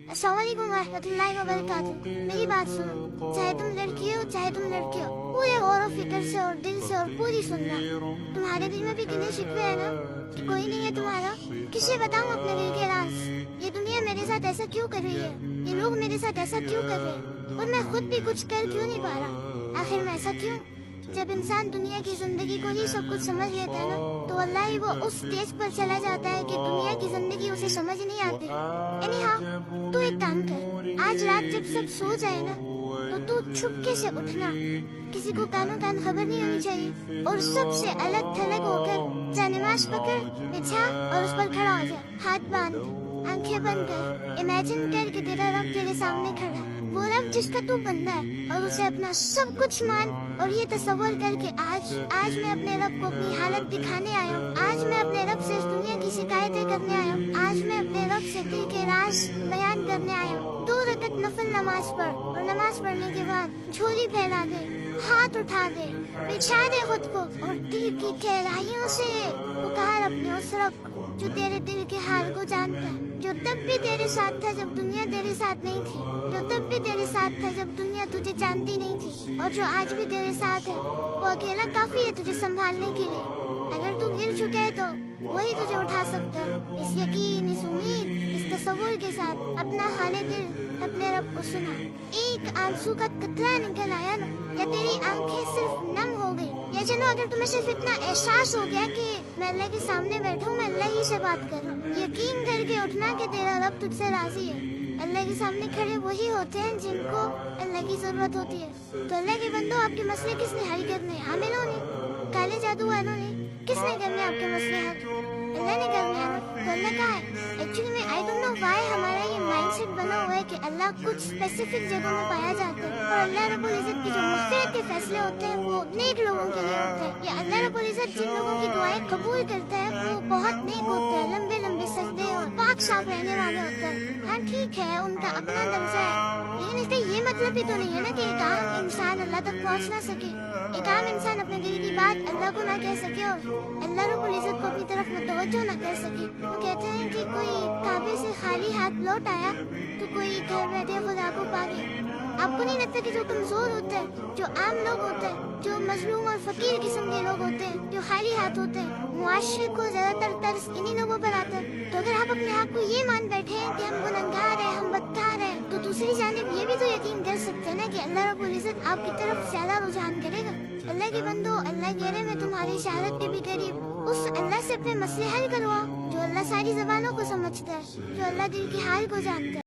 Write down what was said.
अस्सलाम वालेकुम रहमतुल्लाहि व बरकातुहू। मेरी बात सुनो, चाहे तुम लड़की हो चाहे तुम लड़के हो, पूरे गौर और फिक्र से और दिल से और पूरी सुनना। तुम्हारे दिल में भी कितने शिकवे है ना कि कोई नहीं है तुम्हारा। किसे बताऊं अपने दिल के राज? ये दुनिया मेरे साथ ऐसा क्यों कर रही है, ये लोग मेरे साथ ऐसा क्यों कर रहे हैं, और मैं खुद भी कुछ कर क्यों नहीं पा रहा? आखिर मैं ऐसा क्यों? जब इंसान दुनिया की जिंदगी को ही सब कुछ समझ लेता है ना, तो अल्लाह ही वो उस स्टेज पर चला जाता है कि दुनिया की जिंदगी उसे समझ नहीं आती। एनीहाउ, तू एक काम कर, आज रात जब सब सो जाए ना, तो तू चुपके से उठना, किसी को कानों कान खबर नहीं होनी चाहिए, और सबसे अलग थलग होकर जा नमाज पकड़, बिछा और उस पर खड़ा हो जा। हाथ बांध, आंखें बंद कर, इमेजिन कर कि तेरा रब तेरे सामने खड़ा है, वो रब जिसका तू बंदा है, और उसे अपना सब कुछ मान, और ये तसव्वुर करके आज मैं अपने रब को अपनी हालत दिखाने आया हूँ। आज मैं अपने रब से इस दुनिया की शिकायतें करने आया हूँ। आज मैं अपने रब से दिल के राज बयान करने आया हूँ। 2 रकत नफल नमाज पढ़, और नमाज पढ़ने के बाद झोली फैला दे, हाथ उठा दे, बिछा दे खुद को, और दिल की गहराइयों से पुकार अपने उस रब को जो तेरे दिल के हाल को जानता है, जो तब भी तेरे साथ था जब दुनिया तेरे साथ नहीं थी, जो तब भी तेरे साथ था जब दुनिया तुझे जानती नहीं थी, और जो आज भी तेरे साथ है। वो अकेला काफी है तुझे संभालने के लिए। अगर तू गिर चुका है तो वही तुझे उठा सकता है। इस यकीन, इस उम्मीद, इस तसव्वुर के साथ अपना हाले दिल अपने रब को सुना। एक आंसू का कतरा निकल आया ना, या तेरी आंखें सिर्फ नम हो गई, या चलो अगर तुम्हें सिर्फ इतना एहसास हो गया कि मैं अल्लाह के सामने बैठा हूँ, मैं अल्लाह ही से बात कर रहा हूँ, यकीन करके उठना कि तेरा रब तुझसे राजी है। अल्लाह के सामने खड़े वही होते हैं जिनको अल्लाह की जरूरत होती है। तो अल्लाह के बंदो, आपके मसले किसने हल करने? आमिलों ने, काले जादू वालों ने? किसने करने आपके मसले हल? अल्लाह ने करने हैं ना। तो अल्लाह कहा है, एक्चुअली में आई डोंट नो व्हाई हमारा ये माइंडसेट बना हुआ है कि अल्लाह कुछ स्पेसिफिक जगहों में पाया जाता है, और अल्लाह रब्बुल इज्जत के जो मुस्तहक के फैसले होते हैं वो नेक लोगों के लिए होते हैं। या अल्लाह रब्बुल इज्जत जिन लोगों की दुआएं कबूल करता है वो बहुत नेक होते हैं, लंबे लंबे सजदे और पाक साफ रहने वाले होते हैं। हाँ ठीक है, उनका अपना दर्जा है, लेकिन इसका ये मतलब भी तो नहीं है ना कि एक आम इंसान अल्लाह तक पहुँच ना सके, एक आम इंसान अपने दिल की बात अल्लाह को ना कह सके, और अल्लाह रब्बुल इज्जत को अपनी तरफ मुतवज्जो ना कर सके। वो कहते हैं कि कोई काबे से खाली हाथ लौट आया तो कोई घर बैठे खुदा को पा गया। आपको नहीं लगता कि जो कमजोर होते हैं, जो आम लोग होते हैं, जो मजलूम और फकीर किस्म के लोग होते हैं, जो खाली हाथ होते हैं, मुआशरे को ज्यादातर तर्स इन्हीं लोगों पर आता है। तो अगर आप अपने आप को ये मान बैठे हैं कि हम गुनहगार हैं, हम बदकार हैं, तो दूसरी जानिब ये भी तो यकीन कर सकते हैं ना कि अल्लाह रब्बुल इज्जत आपकी तरफ ज्यादा रुझान करेगा। अल्लाह के बंदो, अल्लाह कह रहे मैं तुम्हारी शहादत के भी करीब, उस अल्लाह से अपने मसले हल करवाओ जो अल्लाह सारी जबानों को समझता है, जो अल्लाह दिल के हाल को जानता है।